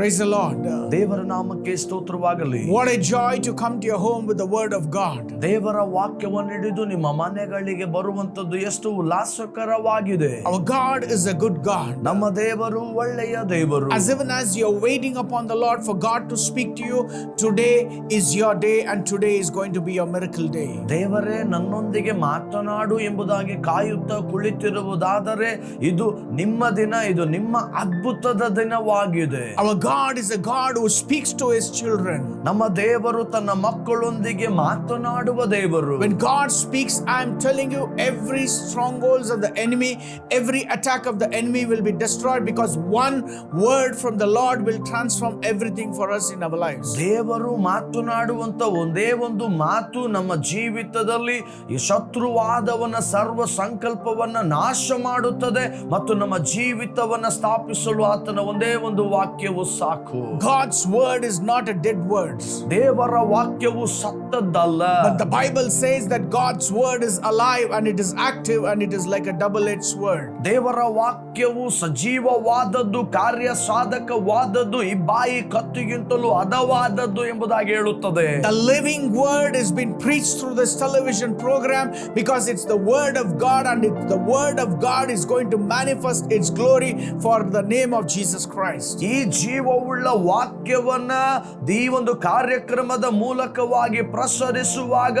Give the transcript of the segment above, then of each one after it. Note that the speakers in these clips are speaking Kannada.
Praise the Lord. ದೇವರ ನಾಮಕ್ಕೆ ಸ್ತೋತ್ರವಾಗಲಿ. What a joy to come to your home with the word of God. ದೇವರ ವಾಕ್ಯವನ್ನು ಹಿಡಿದು ನಿಮ್ಮ ಮನೆಗಳಿಗೆ ಬರುವಂತದ್ದು ಎಷ್ಟು ಉಲ್ಲಾಸಕರವಾಗಿದೆ. Our God is a good God. ನಮ್ಮ ದೇವರು ಒಳ್ಳೆಯ ದೇವರು. As even as you're waiting upon the Lord for God to speak to you, today is your day and today is going to be your miracle day. ದೇವರೇ ನನ್ನೊಂದಿಗೆ ಮಾತನಾಡು ಎಂಬುದಾಗಿ ಕಾಯುತ್ತಾ ಕುಳಿತಿರುವುದಾದರೆ ಇದು ನಿಮ್ಮ ದಿನ, ಇದು ನಿಮ್ಮ ಅದ್ಭುತದ ದಿನವಾಗಿದೆ. Our God is a God who speaks to his children. ನಮ್ಮ ದೇವರು ತನ್ನ ಮಕ್ಕಳೊಂದಿಗೆ ಮಾತನಾಡುವ ದೇವರು. When God speaks, I am telling you, every strongholds of the enemy, every attack of the enemy will be destroyed, because one word from the Lord will transform everything for us in our lives. ದೇವರು ಮಾತನಾಡುವಂತ ಒಂದೇ ಒಂದು ಮಾತು ನಮ್ಮ ಜೀವಿತದಲ್ಲಿ ಈ ಶತ್ರುವಾದವನ ಸರ್ವ ಸಂಕಲ್ಪವನ್ನ ನಾಶ ಮಾಡುತ್ತದೆ ಮತ್ತು ನಮ್ಮ ಜೀವಿತವನ್ನ ಸ್ಥಾಪಿಸಲು ಆತನ ಒಂದೇ ಒಂದು ವಾಕ್ಯವು ಸಾಕು. God's word is not a dead word. ದೇವರ ವಾಕ್ಯವು ಸತ್ತದ್ದಲ್ಲ. But the Bible says that God's word is alive and it is active and it is like a double-edged sword. ದೇವರ ವಾಕ್ಯವು ಸಜೀವವಾದದ್ದು, ಕಾರ್ಯ ಸಾಧಕವಾದದ್ದು, ಈ ಬಾಯಿ ಕತ್ತಿಗಿಂತಲೂ ಹದವಾದದ್ದು ಎಂಬುದಾಗಿ ಹೇಳುತ್ತದೆ. The living word has been preached through this television program because it's the word of God, and the word of God is going to manifest its glory for the name of Jesus Christ. ಈ ಜೀವವುಳ್ಳ ವಾಕ್ಯವನ್ನ ಈ ಒಂದು ಕಾರ್ಯಕ್ರಮದ ಮೂಲಕವಾಗಿ ಪ್ರಸರಿಸುವಾಗ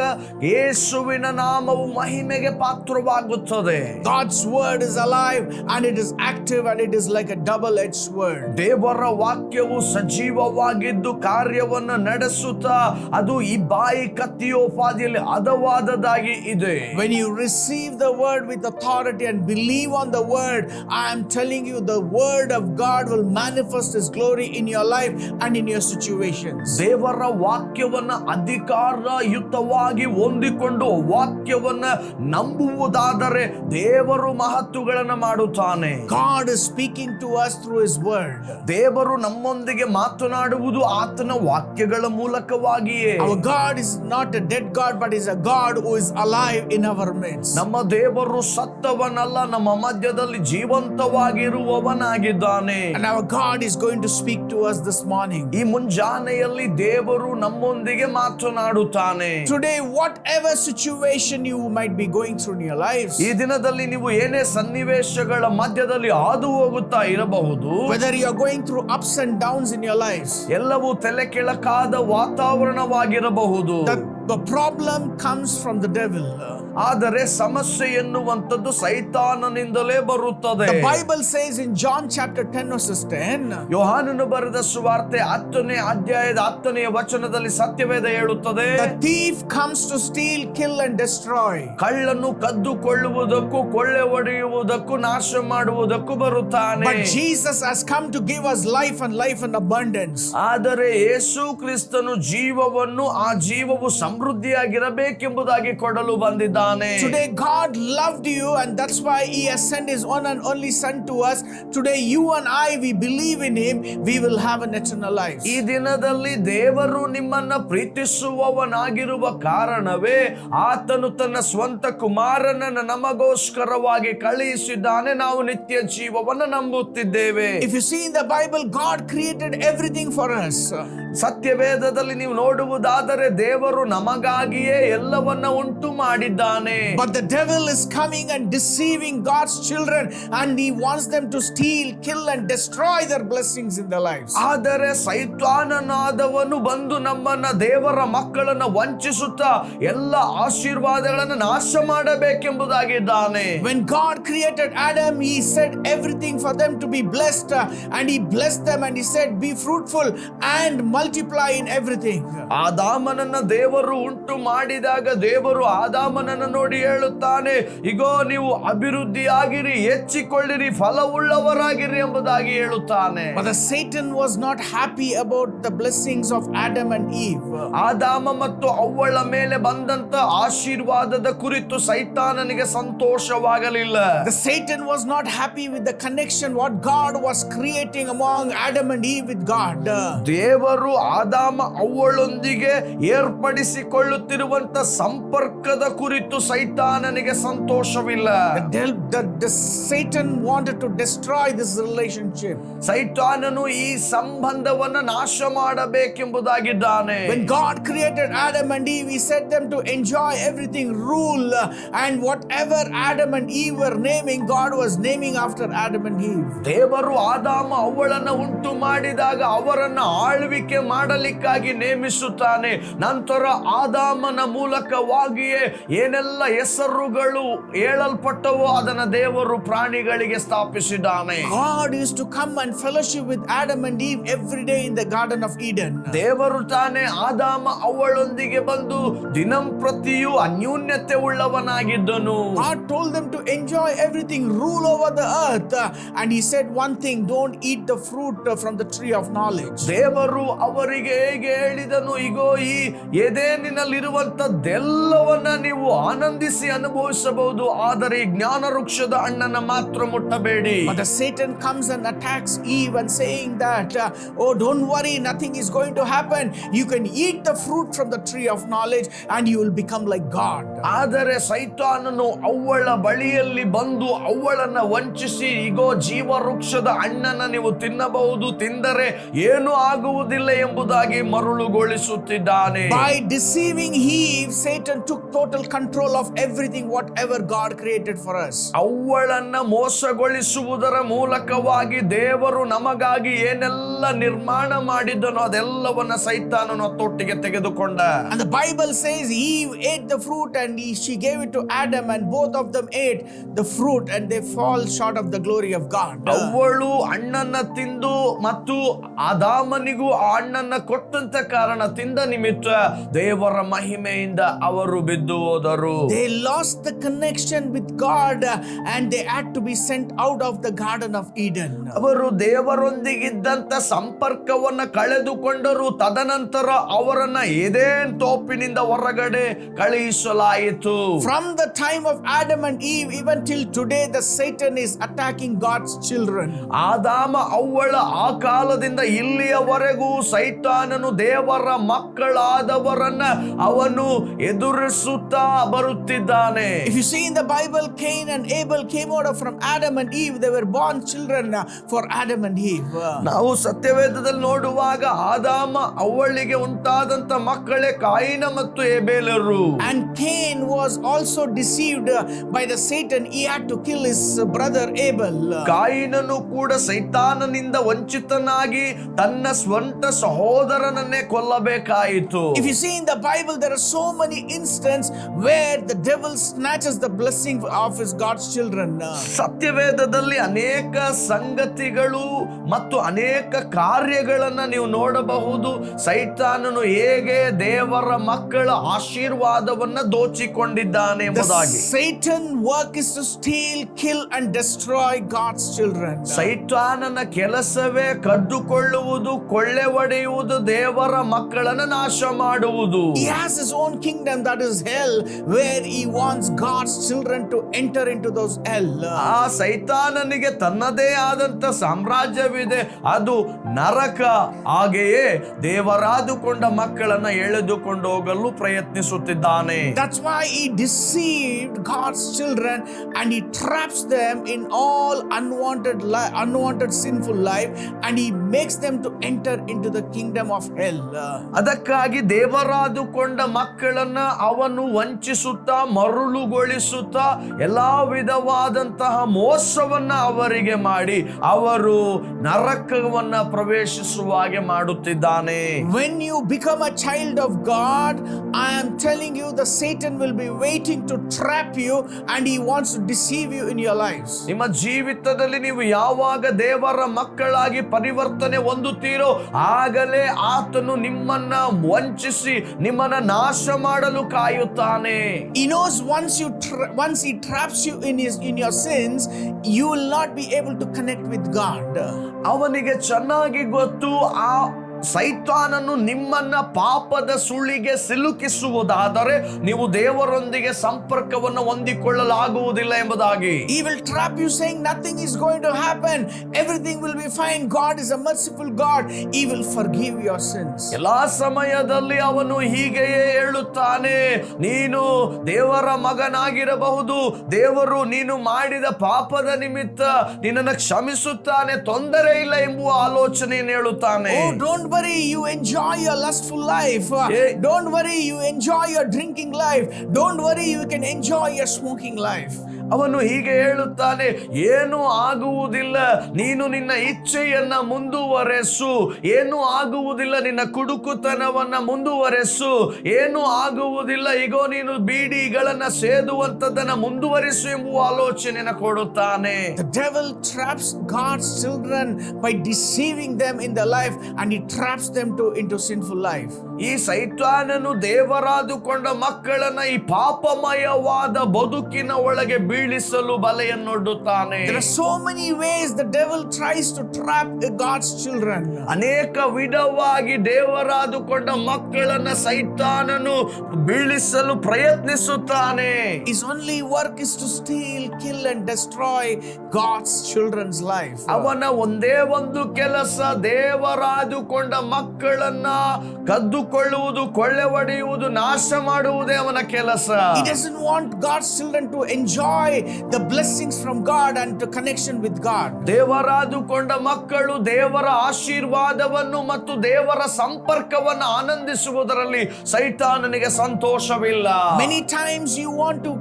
ಯೇಸುವಿನ ನಾಮವು ಮಹಿಮೆಗೆ ಪಾತ್ರವಾಗುತ್ತದೆ. God's word is alive and it is active and it is like a double-edged sword. ದೇವರ ವಾಕ್ಯವು ಸಜೀವವಾಗಿದ್ದು ಕಾರ್ಯವನ್ನ ನಡೆಸುತ್ತಾ ಅದು ಈ ಬಾಯಿ ಕತ್ತಿಯೋಪಾದಿಯಲ್ಲಿ ಹದವಾದದಾಗಿ ಇದೆ. When you receive the word with authority and believe on the word, I am telling you, the word of God will manifest his glory in your life and in your situations. ದೇವರ ವಾಕ್ಯವನ್ನ ಅಧಿಕಾರಯುತವಾಗಿ ಹೊಂದಿಕೊಂಡು ವಾಕ್ಯವನ್ನ ನಂಬುವುದಾದರೆ ದೇವರು ಮಹತ್ತುಗಳನ್ನು ಮಾಡುತ್ತಾನೆ. God is speaking to us through his word. ದೇವರು ನಮ್ಮೊಂದಿಗೆ ಮಾತನಾಡುವುದು ಆತನ ವಾಕ್ಯಗಳ ಮೂಲಕವಾಗಿಯೇ. Our God is not a dead God, but is a God who is alive in our midst. ನಮ್ಮ ದೇವರು ಸತ್ತವನಲ್ಲ, ನಮ್ಮ ಮಧ್ಯದಲ್ಲಿ ಜೀವಂತವಾಗಿರುವವನಾಗಿದ್ದಾನೆ. And our God is going to speak to us this morning. ಈ ಮುಂಜಾನೆಯಲ್ಲಿ ದೇವರು ನಮ್ಮೊಂದಿಗೆ ಮಾತನಾಡುತ್ತಾನೆ. Today, whatever situation you might be going through in your lives, ಈ ದಿನದಲ್ಲಿ ನೀವು ಏನೇ ಸನ್ನಿವೇಶಗಳ ಮಧ್ಯದಲ್ಲಿ ಹಾದು ಹೋಗುತ್ತಾ ಇರಬಹುದು, whether you are going through ups and downs in your lives, ಎಲ್ಲವೂ ತಲೆ ಕೆಳಕಾದ ವಾತಾವರಣವಾಗಿರಬಹುದು. the problem comes from the devil. ಆದರೆ ಸಮಸ್ಯೆ ಎನ್ನುವಂಥದ್ದು ಸೈತಾನನಿಂದಲೇ ಬರುತ್ತದೆ. The Bible says in John chapter 10 verses 10, ಯೋಹಾನನು ಬರೆದ ಸುವಾರ್ತೆ 10ನೇ ಅಧ್ಯಾಯದ 10ನೇ ವಚನದಲ್ಲಿ ಸತ್ಯವೇದ ಹೇಳುತ್ತದೆ, the thief comes to steal, kill and destroy. ಕಳ್ಳನು ಕದ್ದುಕೊಳ್ಳುವುದಕ್ಕೂ ಕೊಳ್ಳೆ ಹೊಡೆಯುವುದಕ್ಕೂ ನಾಶ ಮಾಡುವುದಕ್ಕೂ ಬರುತ್ತಾನೆ. But Jesus has come to give us life and life in abundance. ಆದರೆ ಯೇಸು ಕ್ರಿಸ್ತನು ಜೀವವನ್ನು, ಆ ಜೀವವು ಸಮೃದ್ಧಿಯಾಗಿರಬೇಕೆಂಬುದಾಗಿ ಕೊಡಲು ಬಂದಿದ್ದಾನೆ. Today God loved you and that's why he has sent his one and only son to us. Today you and I, we believe in him, we will have an eternal life. ಈ ದಿನದಲ್ಲಿ ದೇವರು ನಿಮ್ಮನ್ನ ಪ್ರೀತಿಸುವವನಾಗಿರುವ ಕಾರಣವೇ ಆತನು ತನ್ನ ಸ್ವಂತ ಕುಮಾರನನ್ನು ನಮಗೋಸ್ಕರವಾಗಿ ಕಳುಹಿಸಿದ್ದಾನೆ. ನಾವು ನಿತ್ಯ ಜೀವವನ್ನು ನಂಬುತ್ತಿದ್ದೇವೆ. If you see in the Bible, God created everything for us. ಸತ್ಯವೇದದಲ್ಲಿ ನೀವು ನೋಡುವುದಾದರೆ ದೇವರು ನಮಗಾಗಿಯೇ ಎಲ್ಲವನ್ನ ಉಂಟು ಮಾಡಿದ್ದಾನೆ. But the devil is coming and deceiving God's children and he wants them to steal, kill and destroy their blessings in their lives. ಆದರೆ ಸೈತಾನನಾದವನು ಬಂದು ನಮ್ಮನ್ನ, ದೇವರ ಮಕ್ಕಳನ್ನ ವಂಚಿಸುತ್ತಾ ಎಲ್ಲ ಆಶೀರ್ವಾದಗಳನ್ನು ನಾಶ ಮಾಡಬೇಕೆಂಬುದಾಗಿದ್ದಾನೆ. When God created Adam, he said everything for them to be blessed, and he blessed them and he said, be fruitful and multiply in everything. ಆದಾಮನನ್ನ ದೇವರು ಉಂಟು ಮಾಡಿದಾಗ ದೇವರು ಆದಾಮನನ್ನು ನೋಡಿ ಹೇಳುತ್ತಾನೆ, ಇಗೋ ನೀವು ಅಭಿವೃದ್ಧಿಯಾಗಿರಿ, ಹೆಚ್ಚಿಕೊಳ್ಳಿರಿ, ಫಲವುಳ್ಳವರಾಗಿರಿ ಎಂಬುದಾಗಿ ಹೇಳುತ್ತಾನೆ. But the Satan was not happy about the blessings of Adam and Eve. ಆದಾಮ ಮತ್ತು ಅವ್ವಳ ಮೇಲೆ ಬಂದಂತ ಆಶೀರ್ವಾದದ ಕುರಿತು ಸೈತಾನನಿಗೆ ಸಂತೋಷವಾಗಲಿಲ್ಲ. The Satan was not happy with the connection what God was creating among Adam and Eve with God. ದೇವರು ಆದಾಮ ಅವ್ವಳೊಂದಿಗೆ ಏರ್ಪಡಿಸಿಕೊಳ್ಳುತ್ತಿರುವಂತ ಸಂಪರ್ಕದ ಕುರಿತು ಸೈತಾನನಿಗೆ ಸಂತೋಷವಿಲ್ಲ. The Satan wanted to destroy this relationship. ಸೈತಾನನು ಈ ಸಂಬಂಧವನ್ನ ನಾಶ ಮಾಡಬೇಕೆಂಬುದಾಗಿದ್ದಾನೆ. When God created Adam and Eve, He set them to enjoy everything, rule, and whatever Adam and Eve were naming, God was naming after Adam and Eve. ದೇವರು ಆದಾಮ ಅವ್ವಳನ್ನ ಉಂಟು ಮಾಡಿದಾಗ ಅವರನ್ನ ಆಳ್ವಿಕೆ ಮಾಡಲಿಕ್ಕಾಗಿ ನೇಮಿಸುತ್ತಾನೆ. ನಂತರ ಆದಾಮನ ಮೂಲಕವಾಗಿಯೇ ಏನೆಲ್ಲ ಹೆಸರುಗಳು ಹೇಳಲ್ಪಟ್ಟವೋ ಅದನ್ನ ದೇವರು ಪ್ರಾಣಿಗಳಿಗೆ ಸ್ಥಾಪಿಸಿದ್ದಾನೆ. God used to come and fellowship with Adam and Eve every day in the Garden of Eden. ದೇವರು ತಾನೇ ಆದಾಮ ಅವಳೊಂದಿಗೆ ಬಂದು ದಿನಂಪ್ರತಿಯೂ ಅನ್ಯೋನ್ಯತೆ ಉಳ್ಳವನಾಗಿದ್ದನು. God told them to enjoy everything, rule over the earth, and He said one thing: don't eat the fruit from the tree of knowledge. ದೇವರು ಅವರಿಗೆ ಹೇಗೆ ಹೇಳಿದನು, ಇಗೋ ಈ ಎದೇನಿನಲ್ಲಿರುವಂತದ್ದೆಲ್ಲವನ್ನ ನೀವು ಆನಂದಿಸಿ ಅನುಭವಿಸಬಹುದು, ಆದರೆ ಈ ಜ್ಞಾನ ವೃಕ್ಷದ ಹಣ್ಣನ್ನ ಮಾತ್ರ ಮುಟ್ಟಬೇಡಿ. But the Satan comes and attacks Eve and saying that, oh, don't worry, nothing is going to happen. You can eat the fruit from the tree of knowledge and you will become like God. ಆದರೆ ಸೈತಾನನು ಅವಳ ಬಳಿಯಲ್ಲಿ ಬಂದು ಅವಳನ್ನ ವಂಚಿಸಿ, ಇಗೋ ಜೀವ ವೃಕ್ಷದ ಹಣ್ಣನ್ನ ನೀವು ತಿನ್ನಬಹುದು, ತಿಂದರೆ ಏನು ಆಗುವುದಿಲ್ಲ ಎಂಬುದಾಗಿ ಮರುಳುಗೊಳಿಸುತ್ತಿದ್ದಾನೆ. By deceiving Eve, Satan took total control of everything whatever God created for us. ಅವಳನ್ನ ಮೋಸಗೊಳಿಸುವುದರ ಮೂಲಕವಾಗಿ ದೇವರು ನಮಗಾಗಿ ಏನೆಲ್ಲ ನಿರ್ಮಾಣ ಮಾಡಿದ್ದನೋ ಅದೆಲ್ಲವನ್ನ ಸೈತಾನನು ತೊಟ್ಟಿಗೆ ತೆಗೆದುಕೊಂಡ. And the Bible says Eve ate the fruit and she gave it to Adam, and both of them ate the fruit and they fall short of the glory of God. ಅವಳು ಹಣ್ಣನ್ನ ತಿಂದು ಮತ್ತು ಆದಾಮನಿಗೂ ಆ ಹಣ್ಣನ್ನ ಕೊಟ್ಟಂತ ಕಾರಣ ತಿಂದ ನಿಮಿತ್ತ ದೇವರ ಮಹಿಮೆಯಿಂದ ಅವರು ಬಿದ್ದು ಹೋದರು. They lost the connection with God and they had to be sent out of the Garden of Eden. ಅವರು ದೇವರೊಂದಿಗಿದ್ದಂತ ಸಂಪರ್ಕವನ್ನ ಕಳೆದುಕೊಂಡರು. ತದನಂತರ ಅವರನ್ನ ಏದೇನ್ ತೋಪಿನಿಂದ ಹೊರಗಡೆ ಕಳುಹಿಸಲಾಯಿತು. From the time of Adam and Eve even till today, the Satan is attacking God's children. ಆದಾಮ ಅವ್ವಳ ಆ ಕಾಲದಿಂದ ಇಲ್ಲಿಯವರೆಗೂ ಸೈತಾನನು ದೇವರ ಮಕ್ಕಳಾದವರನ್ನ ಅವನು ಎದುರಿಸುತ್ತಾ ಬರುತ್ತಿದ್ದಾನೆ. If you see in the Bible, Cain and Abel came out from Adam and Eve. They were born children for Adam and Eve. ನಾವು ಸತ್ಯವೇದದಲ್ಲಿ ನೋಡುವಾಗ ಆದಾಮ ಅವಳಿಗೆ ಉಂಟಾದಂತ ಮಕ್ಕಳೇ ಕಾಯಿನ ಮತ್ತು ಏಬೇಲರು. And Cain was also deceived by the Satan. He had to kill his brother Abel. ಕಾಯಿನನು ಕೂಡ ಸೈತಾನನಿಂದ ವಂಚಿತನಾಗಿ ತನ್ನ ಸ್ವಂತ ಸಹೋದರನನ್ನೇ ಕೊಲ್ಲಬೇಕಾಯಿತು. If you see in the Bible, there are so many instances where the devil snatches the blessing of his God's children. ಸತ್ಯವೇದದಲ್ಲಿ ಅನೇಕ ಸಂಗತಿಗಳು ಮತ್ತು ಅನೇಕ ಕಾರ್ಯಗಳನ್ನ ನೀವು ನೋಡಬಹುದು. ಸೈತಾನನು ಹೇಗೆ ದೇವರ ಮಕ್ಕಳ ಆಶೀರ್ವಾದವನ್ನ ದೋಚಿಕೊಂಡಿದ್ದಾನೆ ಎಂಬುದಾಗಿ. Satan work is to steal, kill and destroy God's children. ಸೈತಾನನ ಕೆಲಸವೇ ಕದ್ದುಕೊಳ್ಳುವುದು, ಕೊಳ್ಳೆ ಹೊಡೆಯುವುದು, ದೇವರ ಮಕ್ಕಳನ್ನ ನಾಶ ಮಾಡುವುದು. He has his own kingdom, that is hell, where he wants God's children to enter into those hell. ಆ ಸೈತಾನನಿಗೆ ತನ್ನದೇ ಆದಂತ ಸಾಮ್ರಾಜ್ಯವಿದೆ, ಅದು ನರಕ. ಹಾಗೆಯೇ ದೇವರಾದುಕೊಂಡ ಮಕ್ಕಳನ್ನ ಎಳೆದುಕೊಂಡು ಹೋಗಲು ಪ್ರಯತ್ನಿಸುತ್ತಿದ್ದಾನೆ. That's why he deceived God's children and he traps them in all unwanted sinful life, and he makes them to enter into the kingdom of hell. ಅದಕ್ಕಾಗಿ ದೇವರಾದುಕೊಂಡ ಮಕ್ಕಳನ್ನ ಅವನು ವಂಚಿಸುತ್ತಾ ಮರುಳುಗೊಳಿಸುತ್ತಾ ಎಲ್ಲಾ ವಿಧವಾದಂತಹ ಮೋಸವನ್ನ ಅವರಿಗೆ ಮಾಡಿ ಅವರು ನರಕವನ್ನ ಪ್ರವೇಶಿಸುವ ಹಾಗೆ ಮಾಡುತ್ತಿದ್ದಾನೆ. When you become a child of God, I am telling you, the Satan will be waiting to trap you and he wants to deceive you in your lives. ನಿಮ್ಮ ಜೀವಿತದಲ್ಲಿ ನೀವು ಯಾವಾಗ ದೇವರ ಮಕ್ಕಳಾಗಿ ಪರಿವರ್ತನೆ ಹೊಂದುತ್ತೀರೋ ಆಗಲೇ ಆತನು ನಿಮ್ಮನ್ನ ವಂಚಿಸಿ ನಿಮ್ಮನ್ನ ನಾಶ ಮಾಡಲು ಕಾಯುತ್ತಾನೆ. He knows once he traps you in your sins, you will not be able to connect with God. ಅವನಿಗೆ ಚೆನ್ನಾಗಿ ಗೊತ್ತು, ಆ ಸೈತಾನನು ನಿಮ್ಮನ್ನ ಪಾಪದ ಸುಳಿಗೆ ಸಿಲುಕಿಸುವುದಾದರೆ ನೀವು ದೇವರೊಂದಿಗೆ ಸಂಪರ್ಕವನ್ನು ಹೊಂದಿಕೊಳ್ಳಲಾಗುವುದಿಲ್ಲ ಎಂಬುದಾಗಿ. He will trap you saying nothing is going to happen, everything will be fine, God is a merciful God, He will forgive your sins. ಎಲ್ಲಾ ಸಮಯದಲ್ಲಿ ಅವನು ಹೀಗೆಯೇ ಹೇಳುತ್ತಾನೆ, ನೀನು ದೇವರ ಮಗನಾಗಿರಬಹುದು, ದೇವರು ನೀನು ಮಾಡಿದ ಪಾಪದ ನಿಮಿತ್ತ ನಿನ್ನನ್ನು ಕ್ಷಮಿಸುತ್ತಾನೆ, ತೊಂದರೆ ಇಲ್ಲ ಎಂಬುವ ಆಲೋಚನೆಯನ್ನು ಹೇಳುತ್ತಾನೆ. Oh, don't worry, you enjoy your lustful life. Don't worry, you enjoy your drinking life. Don't worry, you can enjoy your smoking life. ಅವನು ಹೀಗೆ ಹೇಳುತ್ತಾನೆ, ಏನು ಆಗುವುದಿಲ್ಲ, ನೀನು ನಿನ್ನ ಇಚ್ಛೆಯನ್ನ ಮುಂದುವರೆಸು, ಏನು ಆಗುವುದಿಲ್ಲ, ನಿನ್ನ ಕುಡುಕುತನವನ್ನ ಮುಂದುವರೆಸು, ಏನು ಆಗುವುದಿಲ್ಲ, ಈಗ ನೀನು ಬೀಡಿಗಳನ್ನ ಸೇದುವಂತದನ್ನ ಮುಂದುವರಿಸು ಎಂಬುವ ಆಲೋಚನೆಯನ್ನು ಕೊಡುತ್ತಾನೆ. The devil traps God's children by deceiving them in their life, and he traps them into sinful life. ಈ ಸೈತಾನನು ದೇವರಾದುಕೊಂಡ ಮಕ್ಕಳನ್ನ ಈ ಪಾಪಮಯವಾದ ಬದುಕಿನ ಒಳಗೆ ಬೀಳಿಸಲು ಬಲೆಯನ್ನೊಡ್ಡುತ್ತಾನೆ. There are so many ways the devil tries to trap God's children. ಅನೇಕ ವಿಧವಾಗಿ ದೇವರಾದುಕೊಂಡ ಮಕ್ಕಳನ್ನ ಸೈತಾನನು ಬೀಳಿಸಲು ಪ್ರಯತ್ನಿಸುತ್ತಾನೆ. His only work is to steal, kill and destroy God's children's life. ಅವನ ಒಂದೇ ಒಂದು ಕೆಲಸ ದೇವರಾದುಕೊಂಡ ಮಕ್ಕಳನ್ನ ಕದ್ದುಕೊಳ್ಳುವುದು, ಕೊಳ್ಳೆ ಹೊಡೆಯುವುದು, ನಾಶ ಮಾಡುವುದೇ ಅವನ ಕೆಲಸ. He doesn't want God's children to enjoy the blessings from God and to connection with God. ದೇವರಾದುಕೊಂಡ ಮಕ್ಕಳು ದೇವರ ಆಶೀರ್ವಾದವನ್ನು ಮತ್ತು ದೇವರ ಸಂಪರ್ಕವನ್ನು ಆನಂದಿಸುವುದರಲ್ಲಿ ಸೈತಾನನಿಗೆ ಸಂತೋಷವಿಲ್ಲ. Many times you want to,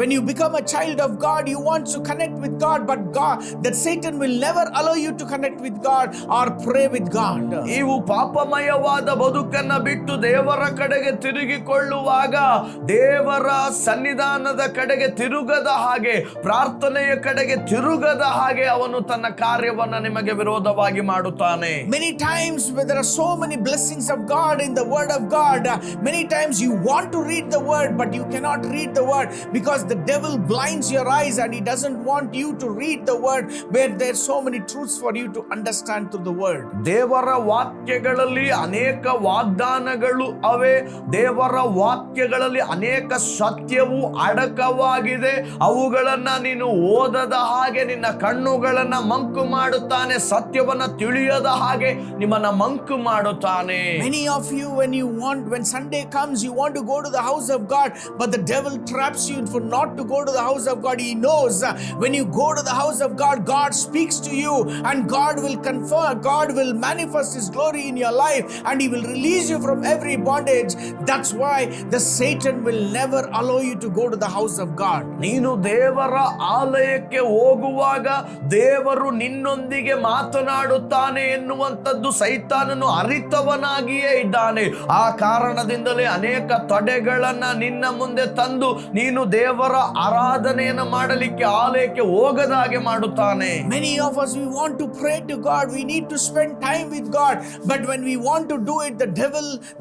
when you become a child of God, you want to connect with God, but that Satan will never allow you to connect with God or pray with God. ಇವು ಪಾಪಮಯವಾದ ಬದುಕನ್ನ ಬಿಟ್ಟು ದೇವರ ಕಡೆಗೆ ತಿರುಗಿಕೊಳ್ಳುವಾಗ ದೇವರ ಸನ್ನಿಧಾನದ ಕಡೆಗೆ ತಿರುಗದ ಹಾಗೆ, ಪ್ರಾರ್ಥನೆಯ ಕಡೆಗೆ ತಿರುಗದ ಹಾಗೆ ಅವನು ತನ್ನ ಕಾರ್ಯವನ್ನ ನಿಮಗೆ ವಿರೋಧವಾಗಿ ಮಾಡುತ್ತಾನೆ. Many times when there are so many blessings of God in the word of God, many times you want to read the word but you cannot read the word because the devil blinds your eyes and he doesn't want you to read the word where there's so many truths for you to understand through the word. ದೇವರ ವಾಕ್ಯಗಳಲ್ಲಿ ಅನೇಕ ವಾಗ್ದಾನಗಳು ಅವೆ, ದೇವರ ವಾಕ್ಯಗಳಲ್ಲಿ ಅನೇಕ ಸತ್ಯವು ಅಡಕವಾಗಿದೆ. ಅವುಗಳನ್ನ ನೀನು ಓದದ ಹಾಗೆ ನಿನ್ನ ಕಣ್ಣುಗಳನ್ನ ಮಂಕು ಮಾಡುತ್ತಾನೆ, ಸತ್ಯವನ್ನ ತಿಳಿಯದ ಹಾಗೆ ನಿಮ್ಮನ್ನ ಮಂಕು ಮಾಡುತ್ತಾನೆ. Many of you, when Sunday comes, you want to go to the house of God, but the devil traps you for not to go to the house of God. He knows when you go to the house of God, God speaks to you and God will confirm, God will manifest His glory in your life and He will release you from every bondage. That's why the Satan will never allow you to go to the house of God. ನೀನು ದೇವರ ಆಲಯಕ್ಕೆ ಹೋಗುವಾಗ ದೇವರು ನಿನ್ನೊಂದಿಗೆ ಮಾತನಾಡುತ್ತಾನೆ ಎನ್ನುವಂಥದ್ದು ಸೈತಾನನು ಅರಿತವನಾಗಿಯೇ ಇದ್ದಾನೆ. ಆ ಕಾರಣದಿಂದಲೇ ಅನೇಕ ತಡೆಗಳನ್ನ ನಿನ್ನ ಮುಂದೆ ತಂದು ನೀನು ದೇವರ ಆರಾಧನೆಯನ್ನು ಮಾಡಲಿಕ್ಕೆ ಆಲಯಕ್ಕೆ ಹೋಗದ ಹಾಗೆ ಮಾಡುತ್ತಾನೆ. Many of us, we want to pray to God, we need to spend time with God, but when we want to do it,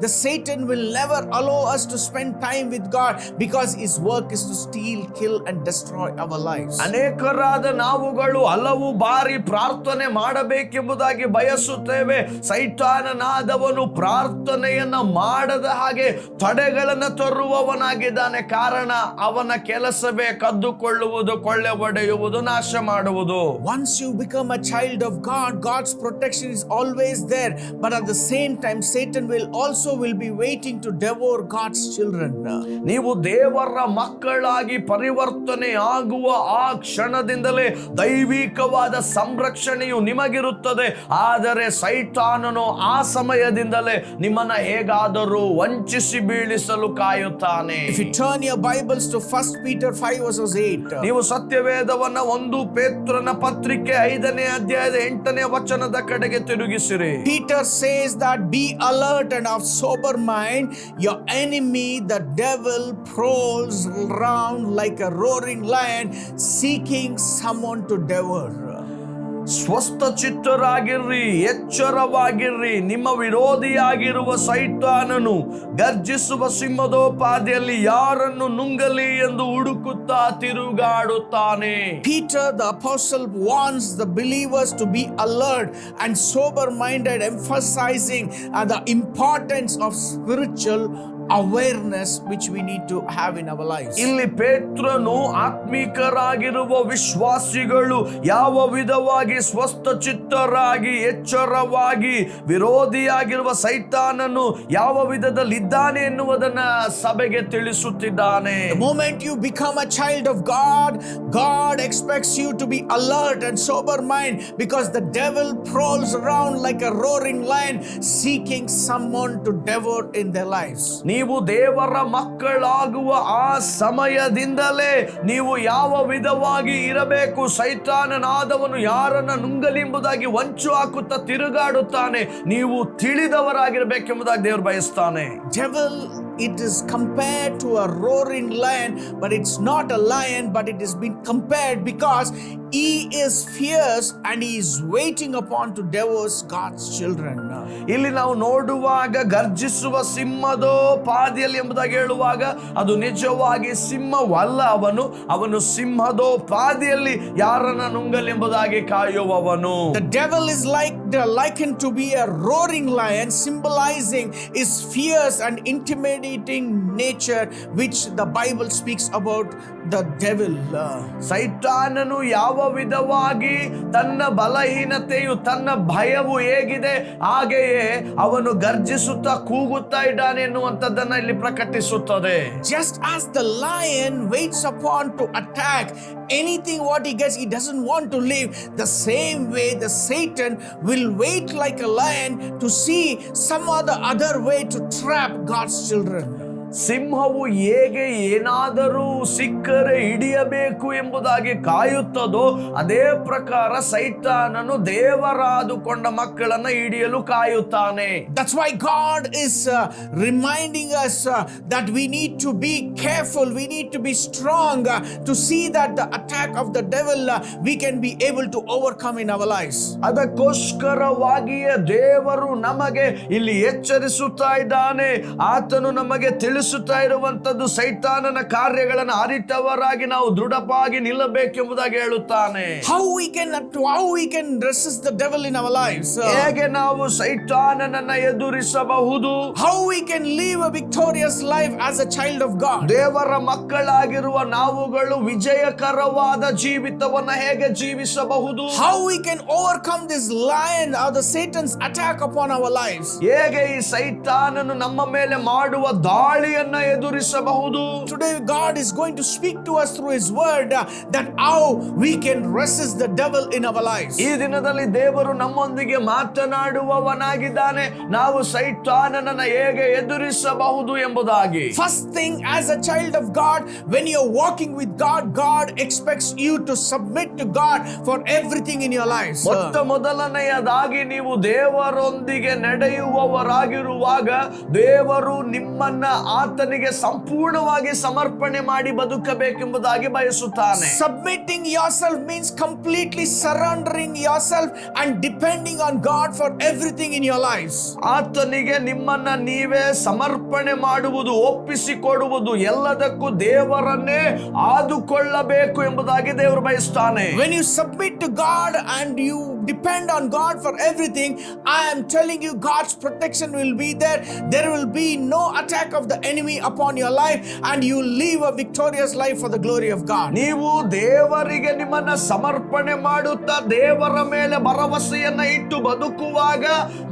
the Satan will never allow us to spend time with God because his work is to steal, kill and destroy our lives. ಅನೇಕರಾದ ನಾವುಗಳು ಹಲವು ಬಾರಿ ಪ್ರಾರ್ಥನೆ ಮಾಡಬೇಕೆಂಬುದಾಗಿ ಬಯಸುತ್ತೇವೆ. ಸೈತಾನನಾದವನು ಪ್ರಾರ್ಥನೆಯನ್ನ ಮಾಡದ ಹಾಗೆ ತಡೆಗಳನ್ನ ತರುವವನಾಗಿದ್ದಾನೆ. ಕಾರಣ ಅವನ ಕೆಲಸವೇ ಕದ್ದುಕೊಳ್ಳುವುದು, ಕೊಳ್ಳೆ ಹೊಡೆಯುವುದು, ನಾಶ ಮಾಡುವುದು. Once you become a child of God, God's protection is always there, but at the same time Satan will be waiting to devour God's children. ನೀವು ದೇವರ ಮಕ್ಕಳಾಗಿ ಪರಿವರ್ತನೆ ಆಗುವ ಆ ಕ್ಷಣದಿಂದಲೇ ದೈವಿಕವಾದ ಸಂರಕ್ಷಣೆಯು ನಿಮಗಿರುತ್ತದೆ. ಆದರೆ ಸೈತಾನನು ಆ ಸಮಯದಿಂದಲೇ ನಿಮ್ಮನ್ನ ಹೇಗಾದರೂ ವಂಚಿಸಿ ಬೀಳಿಸಲು ಕಾಯುತ್ತಾನೆ. If you turn your Bibles to 1 Peter 5 verses 8, ನೀವು ಸತ್ಯವೇದವನ್ನ 1 ಪೇತ್ರನ ಪತ್ರಿಕೆ 5ನೇ ಅಧ್ಯಾಯದ 8ನೇ ವಚನದ ಕಡೆಗೆ ತಿರುಗಿಸಿರಿ. Peter says that be alert and of sober mind, your enemy the devil prowls around like a roaring lion seeking someone to devour. ಸ್ವಸ್ಥ ಚಿತ್ತರಾಗಿರ್ರಿ, ಎಚ್ಚರವಾಗಿರ್ರಿ. ನಿಮ್ಮ ವಿರೋಧಿಯಾಗಿರುವ ಸೈತಾನನು ಗರ್ಜಿಸುವ ಸಿಂಹದೋಪಾದಿಯಲ್ಲಿ ಯಾರನ್ನು ನುಂಗಲಿ ಎಂದು ಹುಡುಕುತ್ತಾ ತಿರುಗಾಡುತ್ತಾನೆ. Peter the apostle wants the believers to be alert and sober minded, emphasizing the importance of spiritual awareness which we need to have in our lives. ಇಲ್ಲಿ ಪೇತ್ರನು ಆತ್ಮಿಕರಾಗಿರುವ ವಿಶ್ವಾಸಿಗಳು ಯಾವ ವಿಧವಾಗಿ ಸ್ವಸ್ಥ ಚಿತ್ತರಾಗಿ ಎಚ್ಚರವಾಗಿ ವಿರೋಧಿಯಾಗಿರುವ ಸೈತಾನನು ಯಾವ ವಿಧದಲ್ಲಿ ಇದ್ದಾನೆ ಎನ್ನುವುದನ್ನ ಸಭೆಗೆ ತಿಳಿಸುತ್ತಿದ್ದಾನೆ. The moment you become a child of God, God expects you to be alert and sober mind, because the devil prowls around like a roaring lion seeking someone to devour in their lives. ನೀವು ದೇವರ ಮಕ್ಕಳಾಗುವ ಆ ಸಮಯದಿಂದಲೇ ನೀವು ಯಾವ ವಿಧವಾಗಿ ಇರಬೇಕು. ಸೈತಾನನಾದವನು ಯಾರನ್ನ ನುಂಗಲಿ ಎಂಬುದಾಗಿ ಹೊಂಚು ಹಾಕುತ್ತಾ ತಿರುಗಾಡುತ್ತಾನೆ. ನೀವು ತಿಳಿದವರಾಗಿರಬೇಕೆಂಬುದಾಗಿ ದೇವರು ಬಯಸ್ತಾನೆ. Devil, it is compared to a roaring lion, but it's not a lion, but it has been compared because he is fierce and he is waiting upon to devour God's children. ಇಲ್ಲಿ ನಾವು ನೋಡುವಾಗ ಗರ್ಜಿಸುವ ಸಿಂಹದೋಪಾದಿಯಲ್ಲಿ ಎಂಬುದಾಗಿ ಹೇಳುವಾಗ ಅದು ನಿಜವಾಗಿ ಸಿಂಹವಲ್ಲ. ಅವನು ಸಿಂಹದೋಪಾದಿಯಲ್ಲಿ ಯಾರನ್ನ ನುಂಗಲಿ ಎಂಬುದಾಗಿ ಕಾಯುವವನು. The devil is likened to be a roaring lion, symbolizing his fierce and intimidating nature, which the Bible speaks about the devil. ಸೈತಾನನು ಯಾವ ವಿಧವಾಗಿ ತನ್ನ ಬಲಹೀನತೆಯು ತನ್ನ ಭಯವು ಹೇಗಿದೆ ಹಾಗೆಯೇ ಅವನು ಗರ್ಜಿಸುತ್ತಾ ಕೂಗುತ್ತಾ ಇದ್ದಾನೆ ಎನ್ನುವಂಥದ್ದನ್ನ ಇಲ್ಲಿ ಪ್ರಕಟಿಸುತ್ತದೆ. Just as the lion waits upon to attack anything what he gets, he doesn't want to live. The same way the Satan will wait like a lion to see some other way to trap God's children. ಸಿಂಹವು ಹೇಗೆ ಏನಾದರೂ ಸಿಕ್ಕರೆ ಹಿಡಿಯಬೇಕು ಎಂಬುದಾಗಿ ಕಾಯುತ್ತದೋ ಅದೇ ಪ್ರಕಾರ ಸೈತಾನನು ದೇವರಾದುಕೊಂಡ ಮಕ್ಕಳನ್ನ ಹಿಡಿಯಲು ಕಾಯುತ್ತಾನೆ. That's why God is reminding us that we need to be careful, we need to be strong to see that the attack of the devil we can be able to overcome in our lives. ಅದಕ್ಕೋಸ್ಕರವಾಗಿಯೇ ದೇವರು ನಮಗೆ ಇಲ್ಲಿ ಎಚ್ಚರಿಸುತ್ತಾ ಇದ್ದಾನೆ. ಆತನು ನಮಗೆ ತಿಳಿಸುತ್ತಾ ಇರುವಂತದ್ದು ಸೈತಾನನ ಕಾರ್ಯಗಳನ್ನು ಅರಿತವರಾಗಿ ನಾವು ದೃಢವಾಗಿ ನಿಲ್ಲಬೇಕೆಂಬುದಾಗಿ ಹೇಳುತ್ತಾನೆ. How we can resist the devil in our lives? ಹೇಗೆ ನಾವು ಸೈತಾನನನ್ನ ಎದುರಿಸಬಹುದು? How we can live a victorious life as a child of God? ದೇವರ ಮಕ್ಕಳಾಗಿರುವ ನಾವುಗಳು ವಿಜಯಕರವಾದ ಜೀವಿತವನ್ನ ಹೇಗೆ ಜೀವಿಸಬಹುದು? How we can overcome this lion or the Satan's attack upon our lives? ಹೇಗೆ ಈ ಸೈತಾನನು ನಮ್ಮ ಮೇಲೆ ಮಾಡುವ ದಾಳಿಯನ್ನ ಎದುರಿಸಬಹುದು? Today God is going to speak to us through his word that how we can resist the devil in our lives. ಈ ದಿನದಲ್ಲಿ ದೇವರು ನಮ್ಮೊಂದಿಗೆ ಮಾತನಾಡುವವನಾಗಿದ್ದಾನೆ. ನಾವು ಸೈತಾನನನ್ನ ಹೇಗೆ ಎದುರಿಸಬಹುದು ಎಂಬುದಾಗಿ. First thing, as a child of God, when you're walking with God, God expects you to submit to God for everything in your lives. ಮೊದಲನೆಯದಾಗಿ ನೀವು ದೇವರೊಂದಿಗೆ ನಡೆಯುವವರಾಗಿರುವಾಗ ದೇವರು ನಿಮ್ಮನ್ನ ಆತನಿಗೆ ಸಂಪೂರ್ಣವಾಗಿ ಸಮರ್ಪಣೆ ಮಾಡಿ ಬದುಕಬೇಕೆಂಬುದಾಗಿ ಬಯಸುತ್ತಾನೆ. Submitting yourself means completely surrendering yourself and depending on God for everything in your lives. ಆತನಿಗೆ ನಿಮ್ಮನ್ನ ನೀವೇ ಸಮರ್ಪಣೆ ಮಾಡುವುದು, ಒಪ್ಪಿಸಿಕೊಡುವುದು, ಎಲ್ಲದಕ್ಕೂ ದೇವರನ್ನೇ ಆದುಕೊಳ್ಳಬೇಕು ಎಂಬುದಾಗಿ ದೇವರು ಬಯಸುತ್ತಾನೆ. When you submit to God and you depend on God for everything, I am telling you, God's protection will be there. There will be no attack of the enemy upon your life, and you live a victorious life for the glory of God. ನೀವು ದೇವರಿಗೆ ನಿಮ್ಮನ್ನ ಸಮರ್ಪಣೆ ಮಾಡುತ್ತಾ ದೇವರ ಮೇಲೆ ಭರವಸೆಯನ್ನ ಇಟ್ಟು ಬದುಕುವಾಗ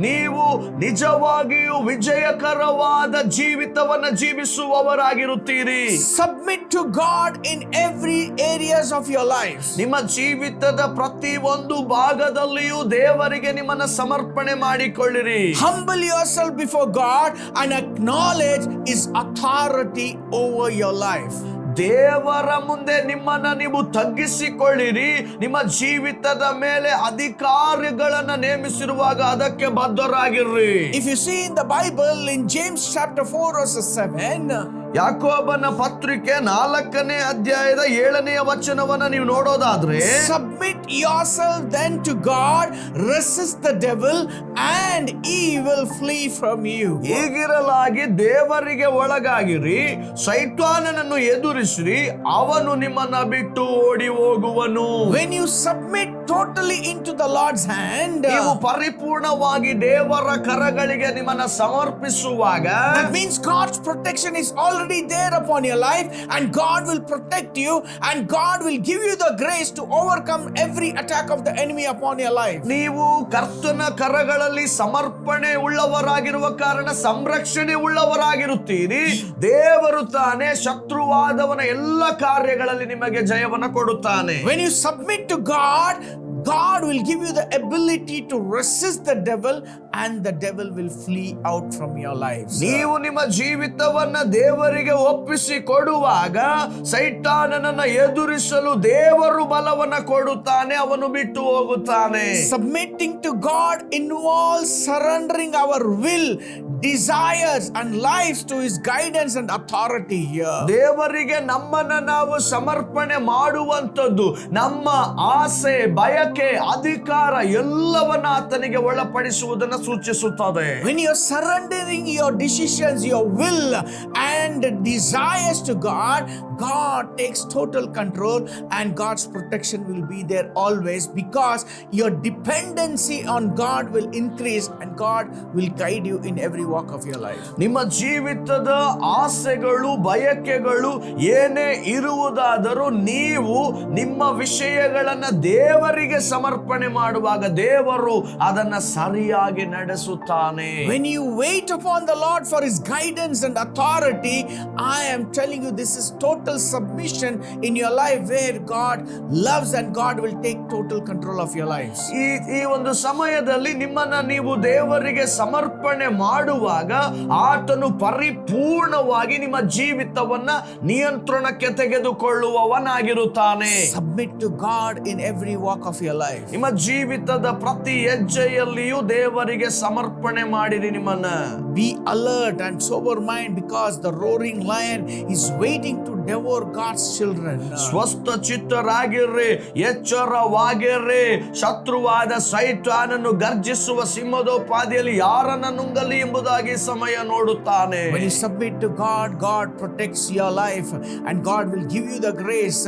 ನೀವು ನಿಜವಾಗಿಯೂ ವಿಜಯಕರವಾದ ಜೀವಿತವನ್ನ ಜೀವಿಸುವವರಾಗಿರುತ್ತೀರಿ. Submit to God in every areas of your lives. ನಿಮ್ಮ ಜೀವಿತದ ಪ್ರತಿ ಒಂದು ಭಾಗದಲ್ಲಿಯೂ ದೇವರಿಗೆ ನಿಮ್ಮನ್ನ ಸಮರ್ಪಣೆ ಮಾಡಿಕೊಳ್ಳಿರಿ. Humble yourself before God and acknowledge his authority over your life. ದೇವರ ಮುಂದೆ ನಿಮ್ಮನ್ನ ನೀವು ತಗ್ಗಿಸಿಕೊಳ್ಳಿರಿ. ನಿಮ್ಮ ಜೀವಿತದ ಮೇಲೆ ಅಧಿಕಾರಿಗಳನ್ನ ನೇಮಿಸಿರುವಾಗ ಅದಕ್ಕೆ ಬದ್ಧರಾಗಿರ್ರಿ. If you see in the Bible in James chapter 4 verse 7, ಯಾಕೋಬನ ಪತ್ರಿಕೆ 4ನೇ ಅಧ್ಯಾಯದ 7ನೇ ವಚನವನ್ನ ನೀವು ನೋಡೋದಾದ್ರೆ, submit yourself then to God, resist the devil and he will flee from you. ಹೀಗಿರಲಾಗಿ ದೇವರಿಗೆ ಒಳಗಾಗಿರಿ, ಸೈತಾನನನ್ನು ಎದುರಿಸಿರಿ, ಅವನು ನಿಮ್ಮನ್ನ ಬಿಟ್ಟು ಓಡಿ ಹೋಗುವನು. When you submit totally into the Lord's hand, ನೀವು ಪರಿಪೂರ್ಣವಾಗಿ ದೇವರ ಕರಗಳಿಗೆ ನಿಮ್ಮನ್ನ ಸಮರ್ಪಿಸುವಾಗ, that means God's protection is already there upon your life, and God will protect you, and God will give you the grace to overcome every attack of the enemy upon your life. ನೀವು ಕರ್ತನ ಕರಗಳಲ್ಲಿ ಸಮರ್ಪಣೆ ಉಳ್ಳವರಾಗಿರುವ ಕಾರಣ ಸಂರಕ್ಷಣೆ ಉಳ್ಳವರಾಗಿರುತ್ತೀರಿ. ದೇವರು ತಾನೇ ಶತ್ರುವಾದವನ ಎಲ್ಲ ಕಾರ್ಯಗಳಲ್ಲಿ ನಿಮಗೆ ಜಯವನ್ನು ಕೊಡುತ್ತಾನೆ. When you submit to God, God will give you the ability to resist the devil, and the devil will flee out from your lives. ನೀವು ನಿಮ್ಮ ಜೀವಿತವನ್ನ ದೇವರಿಗೆ ಒಪ್ಪಿಸಿ ಕೊಡುವಾಗ ಸೈತಾನನನ್ನ ಎದುರಿಸಲು ದೇವರು ಬಲವನ್ನ ಕೊಡುತ್ತಾನೆ, ಅವನು ಬಿಟ್ಟು ಹೋಗುತ್ತಾನೆ. Submitting to God involves surrendering our will, desires and lives to his guidance and authority here. ದೇವರಿಗೆ ನಮ್ಮನ್ನ ನಾವು ಸಮರ್ಪಣೆ ಮಾಡುವಂತದ್ದು ನಮ್ಮ ಆಸೆ, ಬಯಕೆ, ಅಧಿಕಾರ ಎಲ್ಲವನ್ನ ಆತನಿಗೆ ಒಳಪಡಿಸುವುದನ್ನು ಸೂಚಿಸುತ್ತದೆ. When you're surrendering your decisions, your will and desires to God, God takes total control, and God's protection will be there always, because your dependency on God will increase, and God will guide you in every walk of your life. ನಿಮ್ಮ ಜೀವಿತದ ಆಸೆಗಳು, ಬಯಕೆಗಳು ಏನೇ ಇರುವುದಾದರೂ ನೀವು ನಿಮ್ಮ ವಿಷಯಗಳನ್ನ ದೇವರಿಗೆ ಸಮರ್ಪಣೆ ಮಾಡುವಾಗ ದೇವರು ಅದನ್ನ ಸರಿಯಾಗಿ ನಡೆಸುತ್ತಾನೆ. When you wait upon the Lord for his guidance and authority, I am telling you, this is total submission in your life, where God loves and God will take total control of your lives. ಈ ಒಂದು ಸಮಯದಲ್ಲಿ ನಿಮ್ಮನ್ನ ನೀವು ದೇವರಿಗೆ ಸಮರ್ಪಣೆ ಮಾಡುವಾಗ ಆತನು ಪರಿಪೂರ್ಣವಾಗಿ ನಿಮ್ಮ ಜೀವಿತವನ್ನ ನಿಯಂತ್ರಣಕ್ಕೆ ತೆಗೆದುಕೊಳ್ಳುವವನಾಗಿರುತ್ತಾನೆ. Submit to God in every walk of your life. ನಿಮ್ಮ ಜೀವಿತದ ಪ್ರತಿ ಹೆಜ್ಜೆಯಲ್ಲಿಯೂ ದೇವರಿಗೆ ಸಮರ್ಪಣೆ ಮಾಡಿರಿ. ನಿಮ್ಮನ್ನ Be alert and sober mind, because the roaring lion is waiting to devour God's children. ಸ್ವಸ್ಥ ಚಿತ್ತರಾಗಿರ್ರಿ, ಎಚ್ಚರವಾಗಿರ್ರಿ. ಶತ್ರುವಾದ ಸೈತಾನನು ಗರ್ಜಿಸುವ ಸಿಂಹದೋಪಾದಿಯಲ್ಲಿ ಯಾರನ್ನ ನುಂಗಲಿ ಎಂಬುದಾಗಿ ಸಮಯ ನೋಡುತ್ತಾನೆ. When you submit to God, God protects your life, and God will give you the grace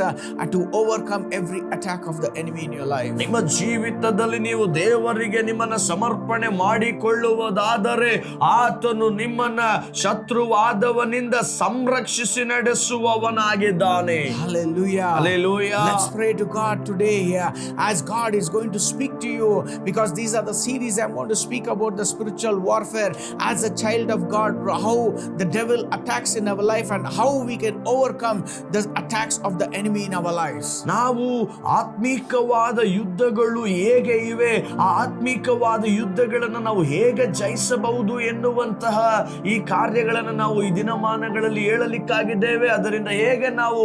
to overcome every attack of the enemy in your life. ನಿಮ್ಮ ಜೀವಿತದಲ್ಲಿ ನೀವು ದೇವರಿಗೆ ನಿಮ್ಮನ್ನ ಸಮರ್ಪಣೆ ಮಾಡಿಕೊಳ್ಳುವುದಾದರೆ ಆತನು ನಿಮ್ಮನ್ನ ಶತ್ರುವಾದವನಿಂದ ಸಂರಕ್ಷಿಸಿ ನಡೆಸುವವನಾಗಿದ್ದಾನೆ. Hallelujah. Hallelujah. Let's pray to God today, as God is going to speak to you, because these are the series I'm going to speak about the spiritual warfare as a child of God, how the devil attacks in our life and how we can overcome the attacks of the enemy in our lives. ನಾವು ಆತ್ಮೀಕವಾದ ಯುದ್ಧಗಳು ಹೇಗೆ ಇವೆ, ಆ ಆತ್ಮೀಕವಾದ ಯುದ್ಧಗಳನ್ನು ನಾವು ಹೇಗೆ ಜಯಿಸಬಹುದು ಎನ್ನುವಂತಹ ಈ ಕಾರ್ಯಗಳನ್ನು ನಾವು ಈ ದಿನಮಾನಗಳಲ್ಲಿ ಹೇಳಲಿಕ್ಕಾಗಿದ್ದೇವೆ. ಅದರಿಂದ ಹೇಗೆ ನಾವು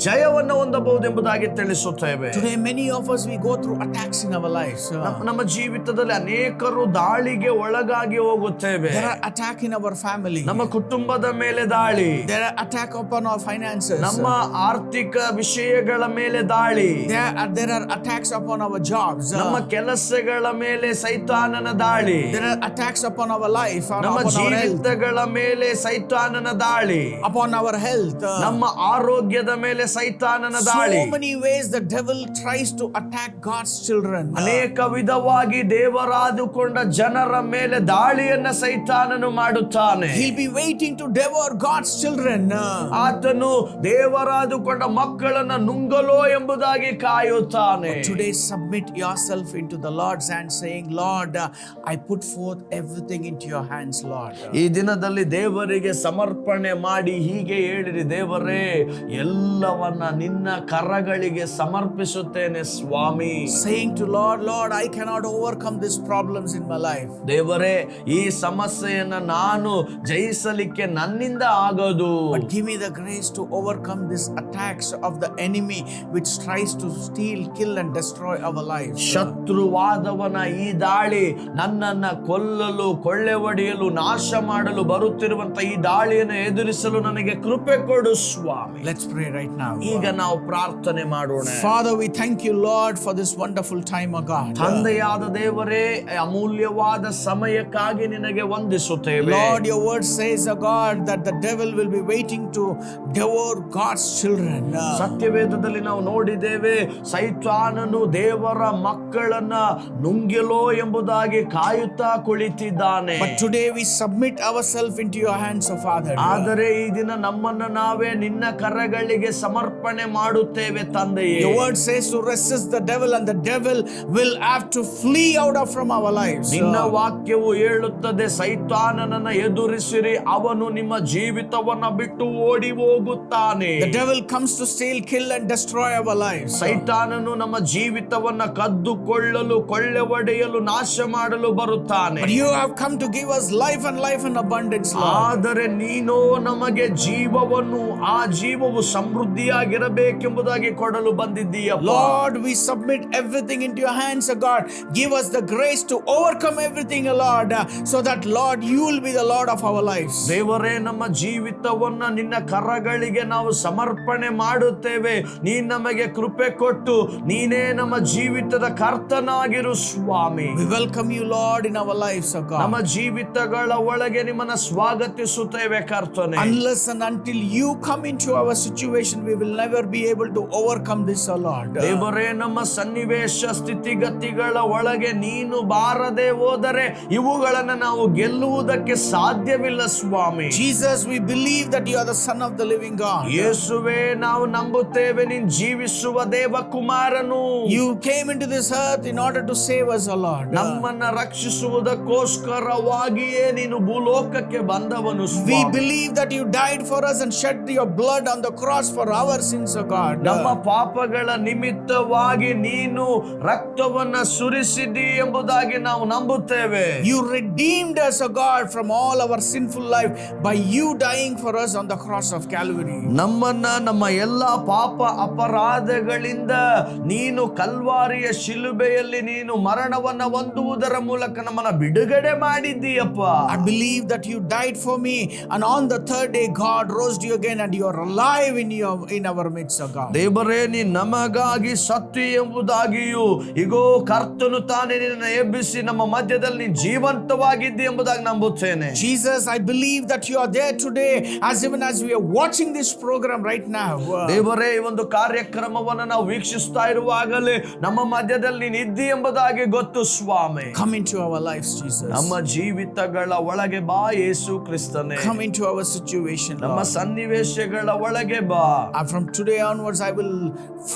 ಜಯವನ್ನು ಹೊಂದಬಹುದು ಎಂಬುದಾಗಿ ತಿಳಿಸುತ್ತೇವೆ. Today many of us, we go through attacks in our lives. ನಮ್ಮ ಜೀವಿತದಲ್ಲಿ ಅನೇಕರು ದಾಳಿಗೆ ಒಳಗಾಗಿ ಹೋಗುತ್ತೇವೆ. There are attacks in our family. ನಮ್ಮ ಕುಟುಂಬದ ಮೇಲೆ ದಾಳಿ. There are attacks upon our finances. ನಮ್ಮ ಆರ್ಥಿಕ ವಿಷಯಗಳ ಮೇಲೆ ದಾಳಿ. There are attacks upon our jobs. ನಮ್ಮ ಕೆಲಸಗಳ ಮೇಲೆ ಸೈತಾನನ ದಾಳಿ. There are attacks upon our life, ನಮ್ಮ upon our health, ಜೀವಿತಗಳ ಮೇಲೆ ಸೈತಾನನ ದಾಳಿ. upon our health. ನಮ್ಮ ಆರೋಗ್ಯದ ಮೇಲೆ ಸೈತಾನನ ದಾಳಿ. So many ways the devil tries to attack God's children. ಅನೇಕ ವಿಧವಾಗಿ ದೇವರಾದುಕೊಂಡ ಜನರ ಮೇಲೆ ದಾಳಿಯನ್ನ ಸೈತಾನನು ಮಾಡುತ್ತಾನೆ. He'll be waiting to devour God's children. ಆತನು ದೇವರಾದುಕೊಂಡ ಮಕ್ಕಳನ್ನ ನುಂಗಲೋ ಎಂಬುದಾಗಿ ಕಾಯುತ್ತಾನೆ. Today submit yourself into the Lord's hand, saying, Lord, I put forth everything into your hands, Lord. ಈ ದಿನದಲ್ಲಿ ದೇವರಿಗೆ ಸಮರ್ಪಣೆ ಮಾಡಿ ಹೀಗೆ ಹೇಳಿರಿ, ದೇವರೇ ಎಲ್ಲವನ್ನ ಎಲ್ಲವನ್ನ ನಿನ್ನ ಕರಗಳಿಗೆ ಸಮರ್ಪಿಸುತ್ತೇನೆ ಸ್ವಾಮಿ. Saying to Lord, Lord, I cannot overcome these problems in my life. ದೇವರೇ, ಈ ಸಮಸ್ಯೆಯನ್ನ ನಾನು ಜಯಿಸಲಿಕ್ಕೆ ನನ್ನಿಂದ ಆಗೋದು. But give me the grace to overcome these attacks of the enemy which tries to steal, kill and destroy our lives. ಶತ್ರುವಾದವನ ಈ ದಾಳಿ ನನ್ನನ್ನ ಕೊಲ್ಲಲು, ಕೊಳ್ಳೆ ಹೊಡೆಯಲು, ನಾಶ ಮಾಡಲು ಬರುತ್ತಿರುವಂತ ಈ ದಾಳಿಯನ್ನು ಎದುರಿಸಲು ನನಗೆ ಕೃಪೆ ಕೊಡು ಸ್ವಾಮಿ. Let's pray right now. ಈಗ ನಾವು ಪ್ರಾರ್ಥನೆ ಮಾಡೋಣ. Father, we thank you, Lord, for this wonderful time, O God. ತಂದೆಯಾದ ದೇವರೇ, ಅಮೂಲ್ಯವಾದ ಸಮಯಕ್ಕಾಗಿ ನಿನಗೆ ವಂದಿಸುತ್ತೇವೆ. Lord, your word says, O God, that the devil will be waiting to devour God's children. ಸತ್ಯವೇದದಲ್ಲಿ ನಾವು ನೋಡಿದ್ದೇವೆ, ಸೈತಾನನು ದೇವರ ಮಕ್ಕಳನ್ನ ನುಂಗೆಲೋ ಎಂಬುದಾಗಿ ಕಾಯುತ್ತಾ ಕುಳಿತಿದ್ದಾನೆ. But today we submit ourselves into your hands, O Father. ಆದರೆ ಈ ದಿನ ನಮ್ಮನ್ನ ನಾವೇ ನಿನ್ನ ಕರಗಳಿಗೆ ಸಮರ್ಪಣೆ ಮಾಡುತ್ತೇವೆ ತಂದೆಯೇ. Your word says to resist the devil and the devil will have to flee out of from our lives. ನಿನ್ನ ವಾಕ್ಯವು ಹೇಳುತ್ತದೆ, ಸೈತಾನನನ್ನ ಎದುರಿಸಿರಿ, ಅವನು ನಿಮ್ಮ ಜೀವಿತವನ್ನ ಬಿಟ್ಟು ಓಡಿ ಹೋಗುತ್ತಾನೆ. The devil comes to steal, kill and destroy our lives. ಸೈತಾನನು ನಮ್ಮ ಜೀವಿತವನ್ನ ಕದ್ದುಕೊಳ್ಳಲು, ಕೊಳ್ಳೆ ಹೊಡೆಯಲು, ನಾಶ ಮಾಡಲು ಬರುತ್ತಾನೆ. But you have come to give us life and life in abundance, Lord. ಆದರೆ ನೀನೋ ನಮಗೆ ಜೀವವನ್ನು, ಆ ಜೀವವು ಸಮೃದ್ಧಿಯಾಗಿರಬೇಕೆಂಬುದಾಗಿ ಕೊಡಲು ಬಂದಿದ್ದೀಯಪ್ಪ. Lord, we submit everything into your hands, O God. Give us the grace to overcome everything, O Lord, so that, Lord, you will be the Lord of our lives. ದೇವರೇ, ನಮ್ಮ ಜೀವಿತವನ್ನ ನಿನ್ನ ಕರಗಳಿಗೆ ನಾವು ಸಮರ್ಪಣೆ ಮಾಡುತ್ತೇವೆ. ನೀನ್ ನಮಗೆ ಕೃಪೆ ಕೊಟ್ಟು ನೀನೇ ನಮ್ಮ ಜೀವಿತದ ಕರ್ತನಾಗಿರು ಸ್ವಾಮಿ. We welcome you, Lord, in our lives, O God. ನಮ್ಮ ಜೀವಿತಗಳ ಒಳಗೆ ನಿಮ್ಮನ್ನ ಸ್ವಾಗತಿಸುತ್ತೇವೆ ಕರ್ತನೆ. Unless and until you come into our situation, we will never be able to overcome this, O Lord. ದೇವರೇ, ನಮ್ಮ ಸನ್ನಿವೇಶ ಸ್ಥಿತಿಗತಿಗಳ ಒಳಗೆ ನೀನು ಬಾರದೆ ಹೋದರೆ ಇವುಗಳನ್ನ ನಾವು ಗೆಲ್ಲುವುದಕ್ಕೆ ಸಾಧ್ಯವಿಲ್ಲ ಸ್ವಾಮಿ. Jesus, we believe that you are the Son of the living God. ಯೇಸುವೇ, ನಾವು ನಂಬುತ್ತೇವೆ ನೀನು ಜೀವಿಸುವ ದೇವ ಕುಮಾರನು. You came into this earth in order to save us, O Lord. ನಮ್ಮನ್ನ ರಕ್ಷಿಸುವುದಕ್ಕೋಸ್ಕರವಾಗಿಯೇ ನೀನು ಭೂಲೋಕಕ್ಕೆ ಬಂದವನು ಸ್ವಾಮಿ. We believe that you died for us and shed your blood on the cross for our sins, O God. ನಮ್ಮ ಪಾಪಗಳ ನಿಮಿತ್ತವಾಗಿ ನೀನು ರಕ್ತವನ್ನ ಸುರಿಸಿದಿ ಎಂಬುದಾಗಿ ನಾವು ನಂಬುತ್ತೇವೆ. You redeemed us, O God, from all our sinful life by you dying for us on the cross of Calvary. ನಮ್ಮನ್ನ ನಮ್ಮ ಎಲ್ಲಾ ಪಾಪ ಅಪರಾಧಗಳಿಂದ ನೀನು ಕಲ್ವಾರಿಯ ಶಿಲುಬೆಯಲ್ಲಿ ನೀನು ಮರಣವನ್ನ ಹೊಂದುವುದರ ಮೂಲಕ ನಮ್ಮನ್ನ ಬಿಡುಗಡೆ ಮಾಡಿದ್ದೀಯಪ್ಪ. I believe that you died for me, and on the third day God rose you again, and you are alive in our midst, O God. ದೇವರೇ, ನೀ ನಮಗಾಗಿ ಸತ್ತು ಎಂಬುದಾಗಿಯೂ ಇಗೋ ಕರ್ತನು ತಾನೇ ನಿನ್ನ ಎಬ್ಬಿಸಿ ನಮ್ಮ ಮಧ್ಯದಲ್ಲಿ ಜೀವಂತವಾಗಿದ್ದಿ ಎಂಬುದಾಗಿ ನಂಬುತ್ತೇನೆ. Jesus, I believe that you are there today, as even as we are watching this program right now. ದೇವರೇ, ಈ ಒಂದು ಕಾರ್ಯಕ್ರಮವನ್ನು ನಾವು ವೀಕ್ಷಿಸ್ತಾ ಇರುವಾಗಲೇ ನಮ್ಮ ಮಧ್ಯದಲ್ಲಿ ನೀನು ಇದ್ದಿ ಎಂಬುದಾಗಿ ಗೊತ್ತು ಸ್ವಾಮಿ. Come into our lives, Jesus. ನಮ್ಮ ಜೀವಿತಗಳ ಒಳಗೆ ಬಾ ಯೇಸು ಕ್ರಿಸ್ತನೇ. Come into our situation, ನಮ್ಮ Lord. ಸನ್ನಿವೇಶಗಳ ಒಳಗೆ ಬಾ. And from today onwards I will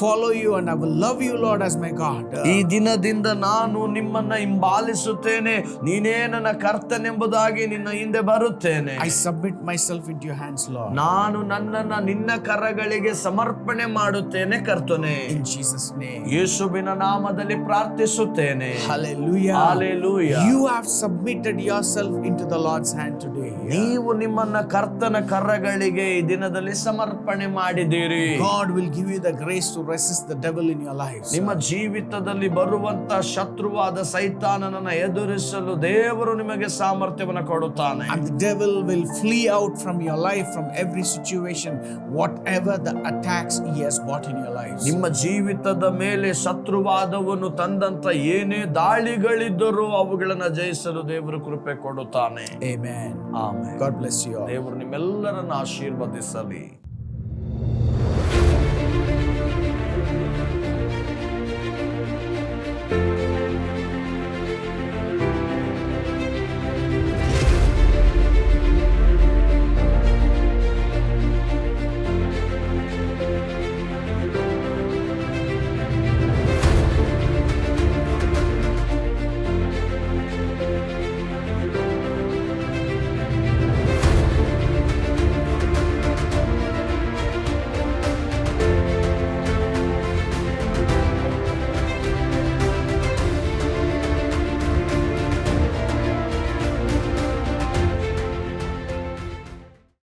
follow you and I will love you, Lord, as my God. ಈ ದಿನದಿಂದ ನಾನು ನಿಮ್ಮನ್ನ ಹಿಂಬಾಲಿಸುತ್ತೇನೆ, ನೀನೇ ನನ್ನ ಕರ್ತನೆಂಬುದಾಗಿ ನಿನ್ನ ಹಿಂದೆ ಬರುತ್ತೇನೆ. I submit myself into your hands, Lord. ನಾನು ನನ್ನನ್ನ ನಿನ್ನ ಕರಗಳಿಗೆ ಸಮರ್ಪಣೆ ಮಾಡುತ್ತೇನೆ ಕರ್ತನೆ. In Jesus' name. ಯೇಸುವಿನ ನಾಮದಲ್ಲಿ ಪ್ರಾರ್ಥಿಸುತ್ತೇನೆ. Hallelujah. Hallelujah. You have submitted yourself into the Lord's hand today. ನೀವು ನಿಮ್ಮನ್ನ ಕರ್ತನ ಕರಗಳಿಗೆ ಈ ದಿನದಲ್ಲಿ ಸಮರ್ಪಣೆ ಮಾಡಿದ್ದೀರಿ. God will give you the grace to resist the devil in your lives. ನಿಮ್ಮ ಜೀವಿತದಲ್ಲಿ ಬರುವಂತ ಶತ್ರುವಾದ ಸೈತಾನನನ್ನ ಎದುರಿಸಲು ದೇವರು ನಿಮಗೆ ಸಾಮರ್ಥ್ಯವನ್ನು ಕೊಡುತ್ತಾನೆ. And the devil will flee out from your life, from every situation, whatever the attacks he has brought in your lives. ನಿಮ್ಮ ಜೀವಿತದ ಮೇಲೆ ಶತ್ರುವಾದವನು ತಂದಂತ ಏನೇ ದಾಳಿಗಳಿದ್ದರೂ ಅವುಗಳನ್ನ ಜಯಿಸಲು ದೇವರು ಕೃಪೆ ಕೊಡುತ್ತಾನೆ. Amen. Amen. God bless you all. ದೇವರು ನಿಮ್ಮೆಲ್ಲರನ್ನು ಆಶೀರ್ವದಿಸಲಿ.